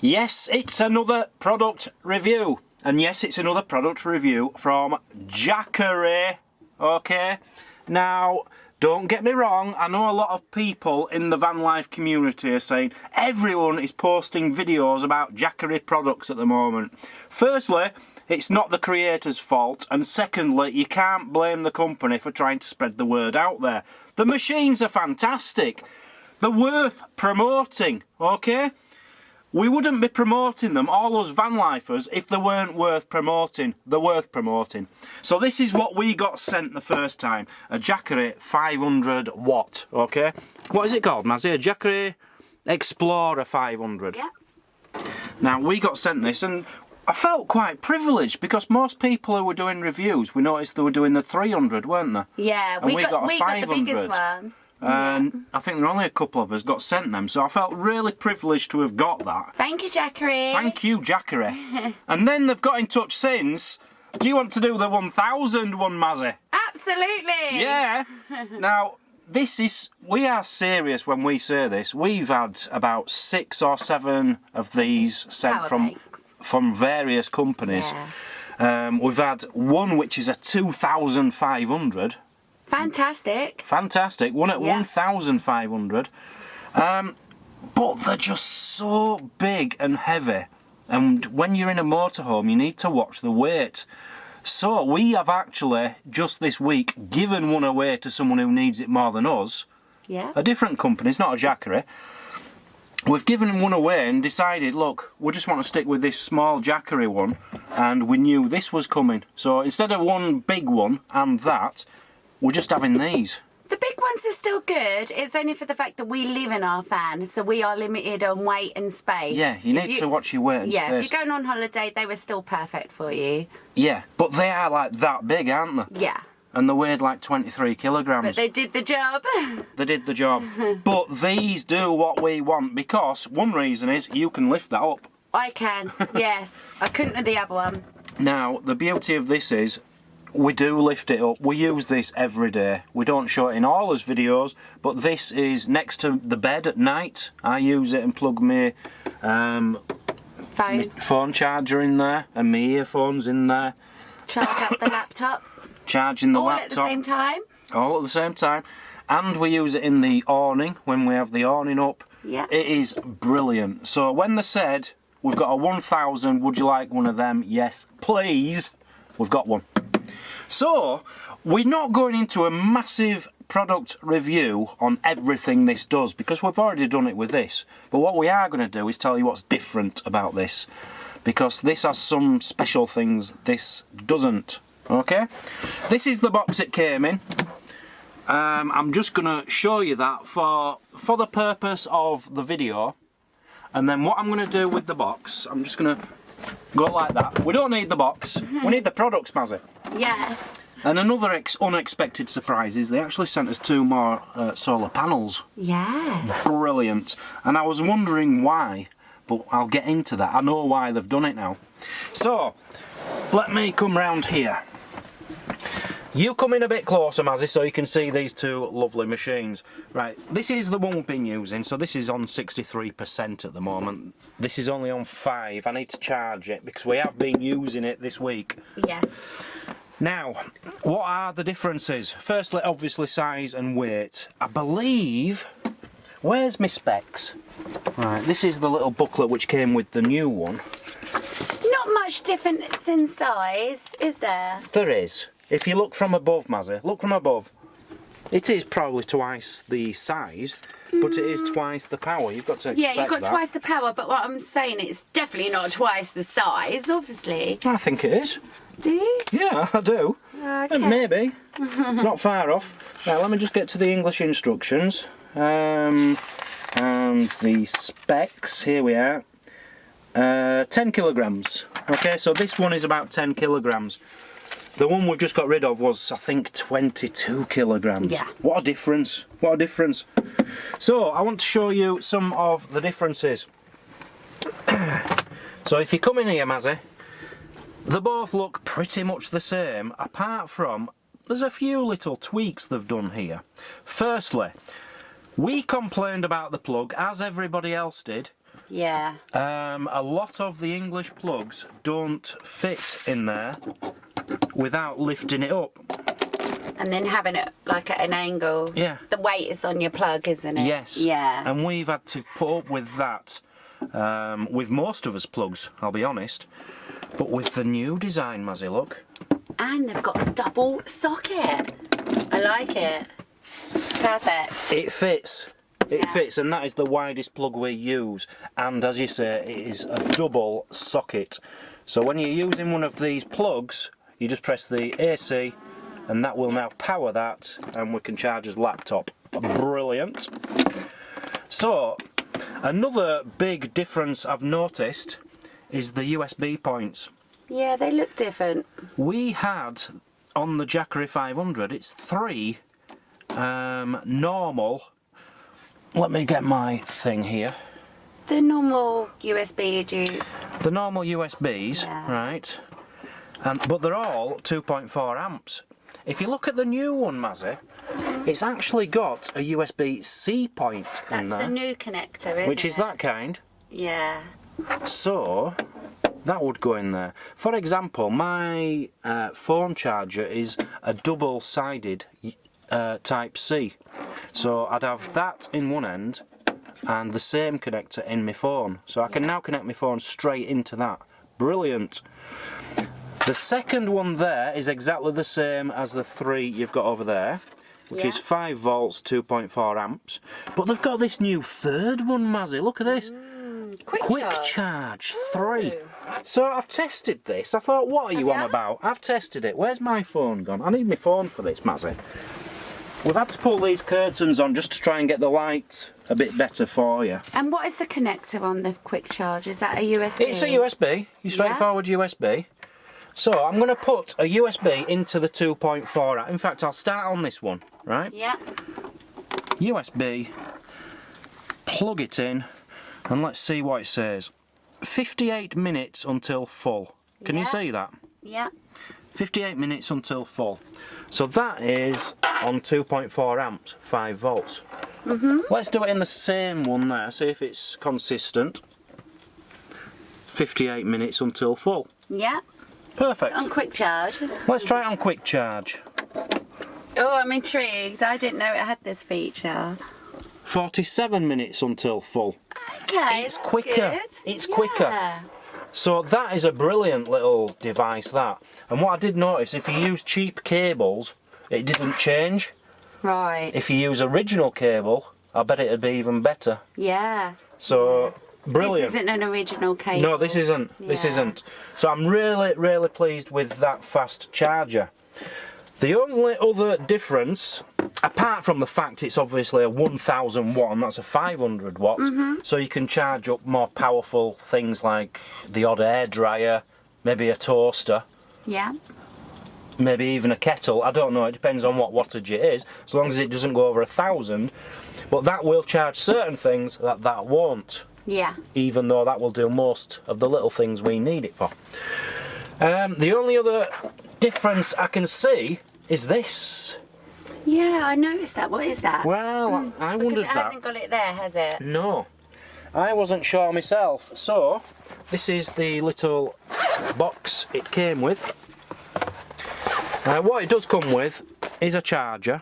Yes, it's another product review. And yes, it's another product review from Jackery. Okay? Now, don't get me wrong, I know a lot of people in the van life community are saying everyone is posting videos about Jackery products at the moment. Firstly, it's not the creator's fault, and secondly, you can't blame the company for trying to spread the word out there. The machines are fantastic. They're worth promoting, okay? We wouldn't be promoting them, all us van lifers, if they weren't worth promoting. They're worth promoting. So this is what we got sent the first time. A Jackery 500 watt, okay? What is it called, Mazzy? A Jackery Explorer 500. Yeah. Now, we got sent this, and I felt quite privileged, because most people who were doing reviews, we noticed they were doing the 300, weren't they? Yeah, and we got the biggest one. And I think there were only a couple of us got sent them, so I felt really privileged to have got that. Thank you, Jackery. Thank you, Jackery. And then they've got in touch since. Do you want to do the 1000 one, Mazzy? Absolutely. Yeah. Now, we are serious when we say this. We've had about 6 or 7 of these sent from various companies. Yeah. We've had one which is a 2500. Fantastic. Fantastic. One at 1,500. But they're just so big and heavy. And when you're in a motorhome, you need to watch the weight. So we have actually, just this week, given one away to someone who needs it more than us. Yeah. A different company, it's not a Jackery. We've given one away and decided, look, we just want to stick with this small Jackery one. And we knew this was coming. So instead of one big one and that, we're just having these. The big ones are still good. It's only for the fact that we live in our van, so we are limited on weight and space. Yeah, you need to watch your weight and space. Yeah, if you're going on holiday, they were still perfect for you. Yeah, but they are like that big, aren't they? Yeah. And they weighed like 23 kilograms. But they did the job. They did the job. But these do what we want, because one reason is you can lift that up. I can, yes. I couldn't with the other one. Now, the beauty of this is, we do lift it up. We use this every day. We don't show it in all those videos, but this is next to the bed at night. I use it and plug my phone charger in there and my earphones in there. Charge up the laptop. Charging the laptop. All at the same time. All at the same time. And we use it in the awning, when we have the awning up. Yeah. It is brilliant. So when they said, we've got a 1000, would you like one of them? Yes, please. We've got one. So, we're not going into a massive product review on everything this does, because we've already done it with this. But what we are going to do is tell you what's different about this, because this has some special things this doesn't. Okay? This is the box it came in. I'm just going to show you that for the purpose of the video. And then what I'm going to do with the box, I'm just going to go like that. We don't need the box. We need the products, Mazzy. Yes. And another unexpected surprise is they actually sent us 2 more solar panels. Yes. Brilliant. And I was wondering why, but I'll get into that. I know why they've done it now. So, let me come round here. You come in a bit closer, Mazzy, so you can see these 2 lovely machines. Right, this is the one we've been using, so this is on 63% at the moment. This is only on 5. I need to charge it, because we have been using it this week. Yes. Now, what are the differences? Firstly, obviously, size and weight. I believe... Where's my specs? Right, this is the little booklet which came with the new one. Not much difference in size, is there? There is. If you look from above, Mazzy, look from above. It is probably twice the size, but it is twice the power. You've got to expect that. Yeah, you've got twice the power, but what I'm saying, it's definitely not twice the size, obviously. I think it is. Do you? Yeah, I do. Okay. Maybe. It's not far off. Now, let me just get to the English instructions. And the specs, here we are. 10 kilograms. Okay, so this one is about 10 kilograms. The one we've just got rid of was, I think, 22 kilograms. Yeah. What a difference. What a difference. So, I want to show you some of the differences. So, if you come in here, Mazzy, they both look pretty much the same, apart from there's a few little tweaks they've done here. Firstly, we complained about the plug, as everybody else did, Yeah. A lot of the English plugs don't fit in there without lifting it up. And then having it like at an angle. Yeah. The weight is on your plug, isn't it? Yes. Yeah. And we've had to put up with that with most of us plugs, I'll be honest. But with the new design, Mazzy, look. And they've got a double socket. I like it. Perfect. It fits. It fits, and that is the widest plug we use. And as you say, it is a double socket. So when you're using one of these plugs, you just press the AC, and that will now power that, and we can charge his laptop. Brilliant. So, another big difference I've noticed is the USB points. Yeah, they look different. We had, on the Jackery 500, it's 3 normal. Let me get my thing here. The normal USB, The normal USBs, right? But they're all 2.4 amps. If you look at the new one, Mazzy, it's actually got a USB-C point in there. That's the new connector, isn't it? Which is that kind. Yeah. So, that would go in there. For example, my phone charger is a double-sided Type-C. So I'd have that in one end and the same connector in my phone. So I can now connect my phone straight into that. Brilliant. The second one there is exactly the same as the 3 you've got over there, which is 5 volts, 2.4 amps. But they've got this new third one, Mazzy. Look at this. Quick charge 3. So I've tested this. I thought, what are you on about? I've tested it. Where's my phone gone? I need my phone for this, Mazzy. We've had to pull these curtains on just to try and get the light a bit better for you. And what is the connector on the quick charge? Is that a USB? It's a USB, your straightforward USB. So I'm going to put a USB into the 2.4. In fact, I'll start on this one, right? Yeah. USB, plug it in, and let's see what it says. 58 minutes until full. Can you see that? Yeah. 58 minutes until full. So that is on 2.4 amps, 5 volts. Let's do it in the same one there, see if it's consistent. 58 minutes until full. Yeah. Perfect. On quick charge. Let's try it on quick charge. Oh, I'm intrigued. I didn't know it had this feature. 47 minutes until full. Okay. It's that's quicker. good. It's quicker. So that is a brilliant little device, that. And what I did notice, if you use cheap cables, it didn't change. Right. If you use original cable, I bet it'd be even better. Yeah. So, brilliant. This isn't an original cable. No, this isn't. This isn't. So I'm really, really pleased with that fast charger. The only other difference, apart from the fact it's obviously a 1000 watt and that's a 500 watt, so you can charge up more powerful things like the odd air dryer, maybe a toaster, maybe even a kettle. I don't know, it depends on what wattage it is, as long as it doesn't go over 1000. But that will charge certain things that won't. Yeah. Even though that will do most of the little things we need it for. The only other difference I can see is this. Yeah, I noticed that. What is that? Well, I wondered because it hasn't got it there, has it? No, I wasn't sure myself. So, this is the little box it came with. What it does come with is a charger.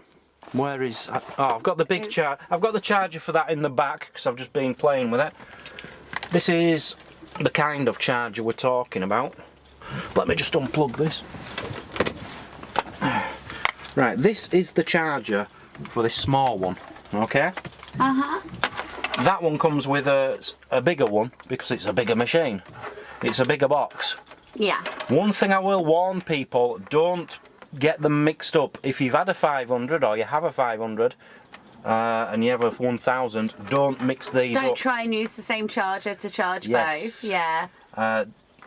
Where is... Oh, I've got the big charger. I've got the charger for that in the back because I've just been playing with it. This is the kind of charger we're talking about. Let me just unplug this. Right, this is the charger for this small one, okay? That one comes with a bigger one because it's a bigger machine. It's a bigger box. Yeah. One thing I will warn people, don't get them mixed up. If you've had a 500 or you have a 500 and you have a 1000, don't mix these up. Don't try and use the same charger to charge both. Yeah.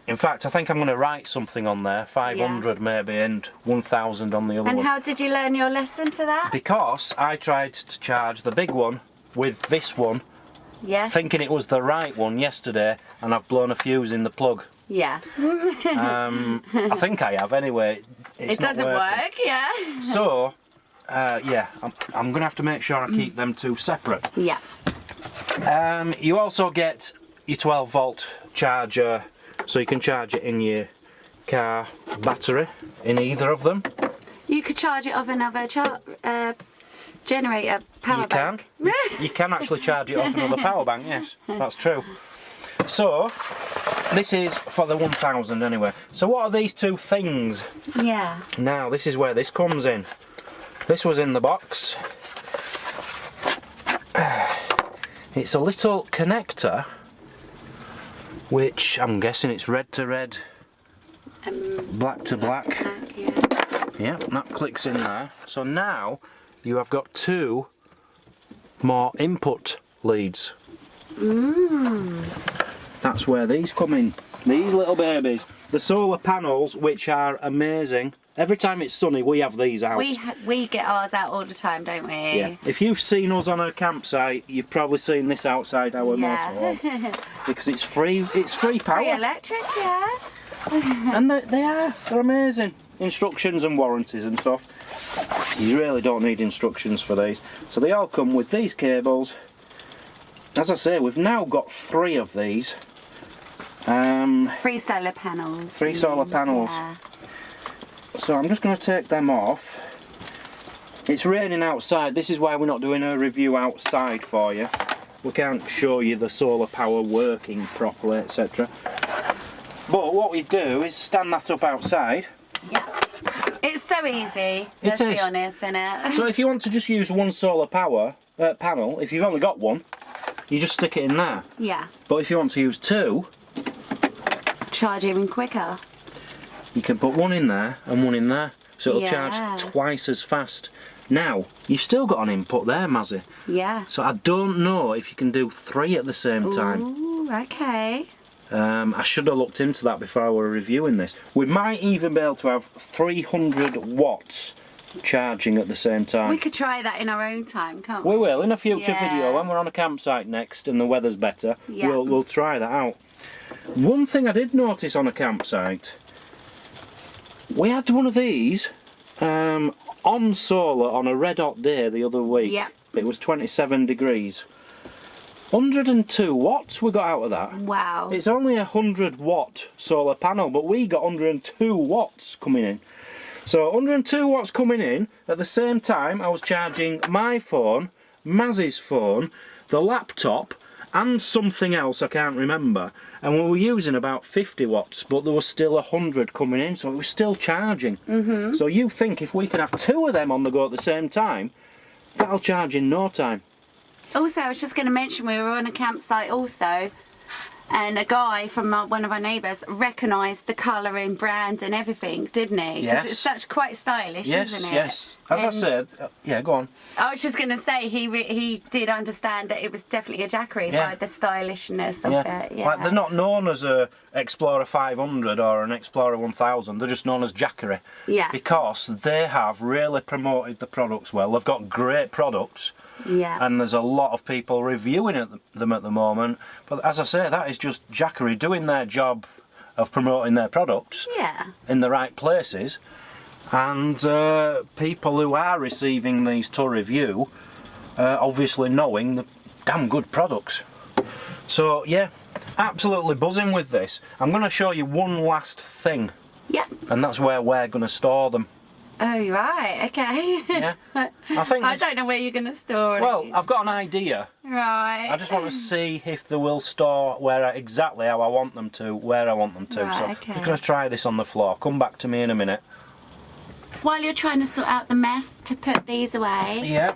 In fact, I think I'm going to write something on there, 500 maybe, and 1000 on the other one. And how did you learn your lesson to that? Because I tried to charge the big one with this one, thinking it was the right one yesterday, and I've blown a fuse in the plug. Yeah. I think I have anyway. It doesn't work, yeah. So, yeah, I'm going to have to make sure I keep them two separate. Yeah. You also get your 12 volt charger, so you can charge it in your car battery, in either of them. You could charge it off another generator power bank. You can actually charge it off another power bank, yes, that's true. So, this is for the 1000 anyway. So what are these two things? Yeah. Now, this is where this comes in. This was in the box. It's a little connector, which I'm guessing it's red to red, black to black. Yeah, that clicks in there. So now you have got two more input leads. That's where these come in. These little babies. The solar panels, which are amazing. Every time it's sunny, we have these out. We get ours out all the time, don't we? Yeah. If you've seen us on a campsite, you've probably seen this outside our motorhome. Because it's free. It's free power. Free electric, yeah. And they're amazing. Instructions and warranties and stuff. You really don't need instructions for these. So they all come with these cables. As I say, we've now got 3 of these. 3 solar panels. 3 solar panels. Yeah. So I'm just going to take them off. It's raining outside. This is why we're not doing a review outside for you. We can't show you the solar power working properly, etc. But what we do is stand that up outside. Yeah. It's so easy, let's be honest, isn't it? So if you want to just use one solar power panel, if you've only got one, you just stick it in there. Yeah. But if you want to use 2, charge even quicker. You can put one in there and one in there, so it'll charge twice as fast. Now, you've still got an input there, Mazzy. Yeah. So I don't know if you can do 3 at the same time. Ooh, okay. I should have looked into that before I were reviewing this. We might even be able to have 300 watts charging at the same time. We could try that in our own time, can't we? We will, in a future video, when we're on a campsite next and the weather's better, we'll try that out. One thing I did notice on a campsite, we had one of these on solar on a red hot day the other week. Yeah. It was 27 degrees. 102 watts we got out of that. Wow. It's only a 100 watt solar panel, but we got 102 watts coming in. So 102 watts coming in, at the same time I was charging my phone, Mazzy's phone, the laptop, and something else I can't remember, and we were using about 50 watts, but there was still 100 coming in, so it was still charging. So you think if we could have 2 of them on the go at the same time, that'll charge in no time. Also, I was just going to mention we were on a campsite also, and a guy from one of our neighbours recognised the colour and brand and everything, didn't he? Yes. Because it's quite stylish, isn't it? Yes. As I said, yeah, go on. I was just going to say he did understand that it was definitely a Jackery by the stylishness of it. Yeah. Like, they're not known as a Explorer 500 or an Explorer 1000. They're just known as Jackery. Yeah. Because they have really promoted the products well. They've got great products. Yeah. And there's a lot of people reviewing them at the moment. But as I say, that is just Jackery doing their job of promoting their products in the right places. And people who are receiving these to review, obviously knowing the damn good products. So yeah, absolutely buzzing with this. I'm going to show you one last thing. Yeah. And that's where we're going to store them. Oh, right, okay. Yeah. I don't know where you're going to store it. Well, I've got an idea. Right. I just want to see if they will store exactly how I want them to, where I want them to. Right, so okay. I'm just going to try this on the floor. Come back to me in a minute. While you're trying to sort out the mess to put these away,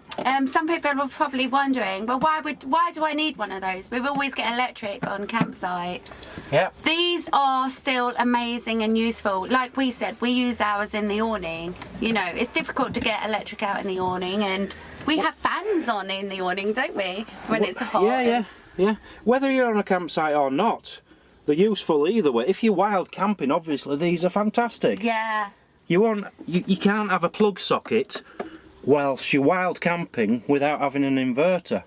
some people are probably wondering, well, why do I need one of those? We always get electric on campsite. Yeah. These are still amazing and useful. Like we said, we use ours in the awning. You know, it's difficult to get electric out in the awning, and we have fans on in the awning, don't we? When it's hot. Yeah. Whether you're on a campsite or not, they're useful either way. If you're wild camping, obviously these are fantastic. Yeah. You can't have a plug socket whilst you're wild camping without having an inverter,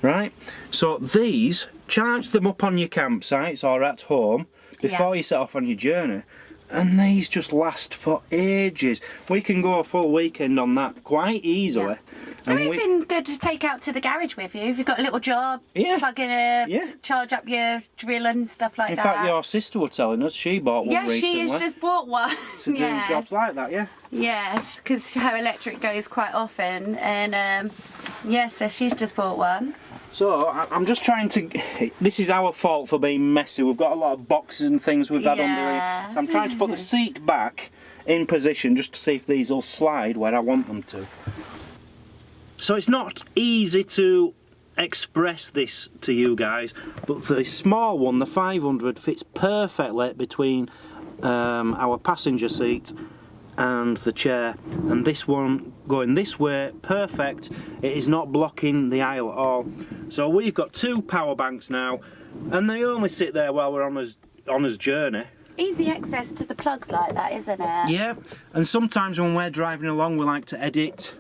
right? So these, charge them up on your campsites or at home before you set off on your journey, and these just last for ages. We can go a full weekend on that quite easily. They're And even good to take out to the garage with you if you've got a little job. Yeah. Plug in charge up your drill and stuff like in that. fact, your sister was telling us she bought one recently. Yeah, she has just bought one. To do jobs like that, yeah. Yes, because her electric goes quite often, and yes, so she's just bought one. So I'm just trying to. This is our fault for being messy. We've got a lot of boxes and things we've had under here. So I'm trying to put the seat back in position just to see if these will slide where I want them to. So it's not easy to express this to you guys, but the small one, the 500, fits perfectly between our passenger seat and the chair, and this one going this way, perfect. It is not blocking the aisle at all. So we've got 2 power banks now, and they only sit there while we're on us journey. Easy access to the plugs like that, isn't it? Yeah, and sometimes when we're driving along we like to edit.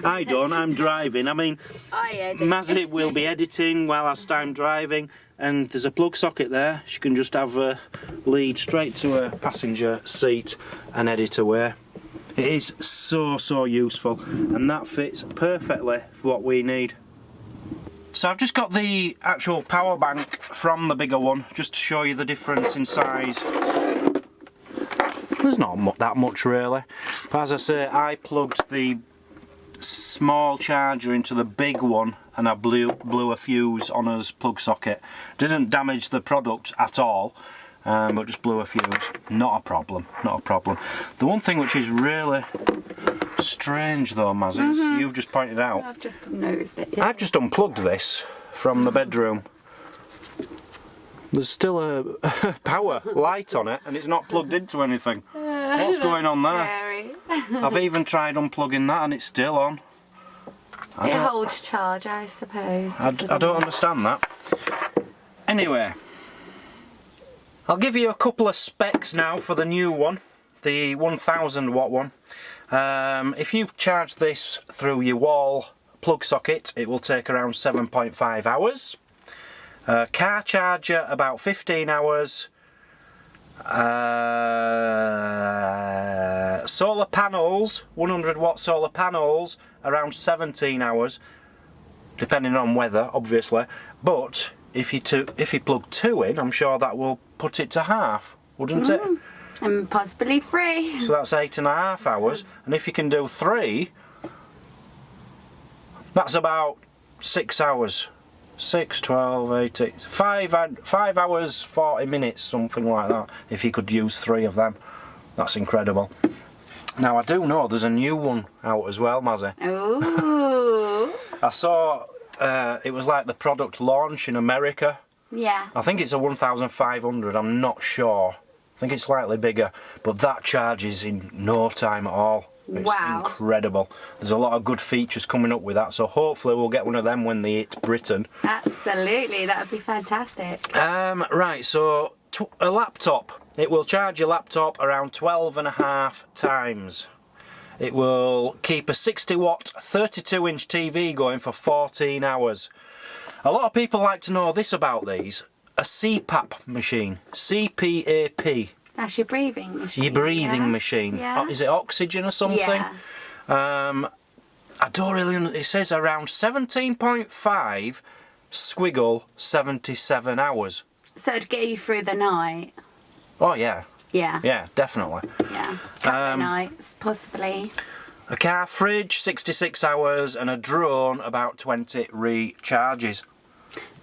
I don't, I'm driving. I mean, I edit. Mazzy will be editing whilst I'm driving, and there's a plug socket there. She can just have a lead straight to her passenger seat and edit away. It is so useful, and that fits perfectly for what we need. So I've just got the actual power bank from the bigger one, just to show you the difference in size. There's not that much really, but as I say, I plugged the small charger into the big one and I blew a fuse on his plug socket. Didn't damage the product at all, but just blew a fuse. Not a problem, not a problem. The one thing which is really strange though, Mazzy, you've just pointed out. I've just noticed it. Yeah. I've just unplugged this from the bedroom. There's still a power light on it and it's not plugged into anything. What's going on there? Scary. I've even tried unplugging that and it's still on. It holds charge, I suppose. I don't understand that. Anyway, I'll give you a couple of specs now for the new one, the 1000 watt one. If you charge this through your wall plug socket, it will take around 7.5 hours. Car charger about 15 hours. Solar panels, 100 watt solar panels, around 17 hours, depending on weather, obviously. But if you plug 2 in, I'm sure that will put it to half, wouldn't it? And possibly 3. So that's 8.5 hours. And if you can do 3, that's about 6 hours. 6, 12, 18, 5 hours, 40 minutes, something like that, if you could use 3 of them. That's incredible. Now, I do know there's a new one out as well, Mazzy. Ooh. I saw it was like the product launch in America. Yeah. I think it's a 1500, I'm not sure. I think it's slightly bigger, but that charges in no time at all. It's incredible. There's a lot of good features coming up with that, so hopefully we'll get one of them when they hit Britain. Absolutely, that would be fantastic. Right, so a laptop. It will charge your laptop around 12.5 times. It will keep a 60 watt 32 inch TV going for 14 hours. A lot of people like to know this about these. A CPAP machine. CPAP. That's your breathing machine. Your breathing machine. Yeah. Is it oxygen or something? Yeah. I don't really. It says around 17.5 squiggle 77 hours. So it'd get you through the night. Oh yeah. Yeah. Yeah, definitely. Yeah. Couple of nights, possibly. A car fridge 66 hours and a drone about 20 recharges.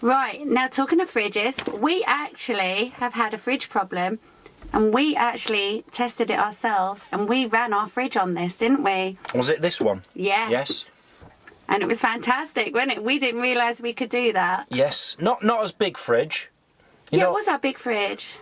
Right, now talking of fridges, we actually have had a fridge problem. And we actually tested it ourselves and we ran our fridge on this, didn't we? Was it this one? Yes. Yes. And it was fantastic, wasn't it? We didn't realise we could do that. Yes. Not as big fridge. You know, it was our big fridge.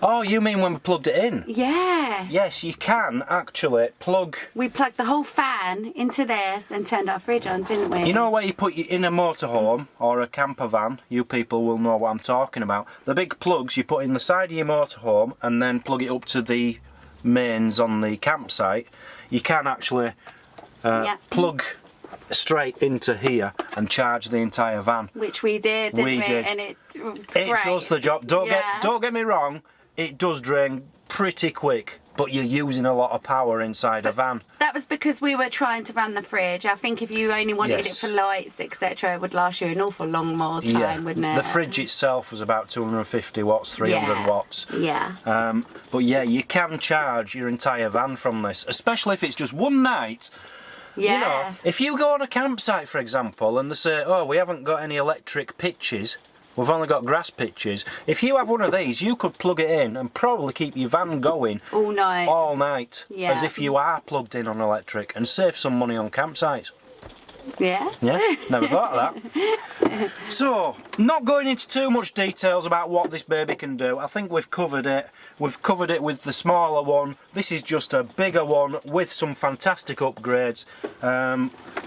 Oh, you mean when we plugged it in? Yeah. Yes, you can actually plug. We plugged the whole fan into this and turned our fridge on, didn't we? You know where you put in a motorhome or a campervan? You people will know what I'm talking about. The big plugs you put in the side of your motorhome and then plug it up to the mains on the campsite. You can actually plug straight into here and charge the entire van. Which we did, didn't we? did. And it It does the job. Don't get me wrong. it does drain pretty quick, but you're using a lot of power inside a van. That was because we were trying to run the fridge. I think if you only wanted it for lights, etc., it would last you an awful long more time, wouldn't it? The fridge itself was about 250 watts, 300 watts. Yeah. But yeah, you can charge your entire van from this, especially if it's just one night. Yeah. You know, if you go on a campsite, for example, and they say, oh, we haven't got any electric pitches, we've only got grass pitches. If you have one of these, you could plug it in and probably keep your van going all night. Yeah. As if you are plugged in on electric, and save some money on campsites. Yeah. Yeah, never thought of that. So, not going into too much details about what this baby can do. I think we've covered it. We've covered it with the smaller one. This is just a bigger one with some fantastic upgrades.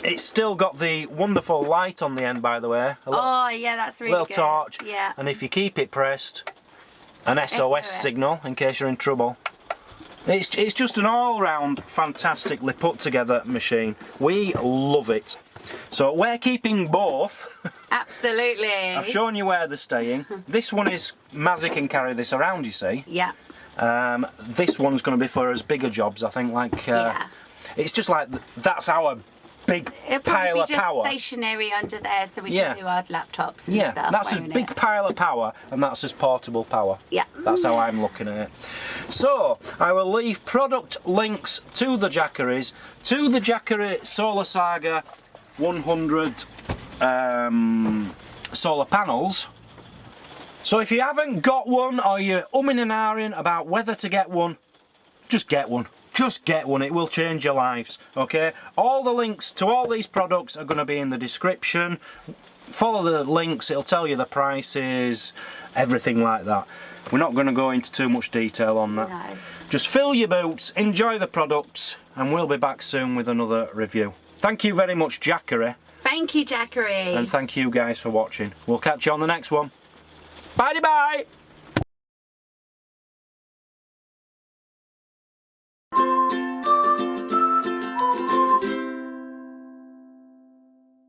It's still got the wonderful light on the end, by the way. Oh, yeah, that's really good. Little torch. Yeah. And if you keep it pressed, an SOS signal in case you're in trouble. It's just an all-round fantastically put together machine. We love it. So we're keeping both. Absolutely. I've shown you where they're staying. This one is Mazzy can carry this around, you see. Yeah. This one's going to be for us bigger jobs, I think. It's just like that's our big pile of power. It'll probably be just stationary under there, so we can do our laptops and stuff. That's a big pile of power, and that's just portable power. Yeah. That's how I'm looking at it. So, I will leave product links to the Jackeries, to the Jackery SolarSaga 100 solar panels. So if you haven't got one, or you're umming and ahhing about whether to get one, just get one. Just get one, it will change your lives, okay? All the links to all these products are going to be in the description. Follow the links, it'll tell you the prices, everything like that. We're not going to go into too much detail on that. No. Just fill your boots, enjoy the products, and we'll be back soon with another review. Thank you very much, Jackery. Thank you, Jackery. And thank you guys for watching. We'll catch you on the next one. Bye-bye!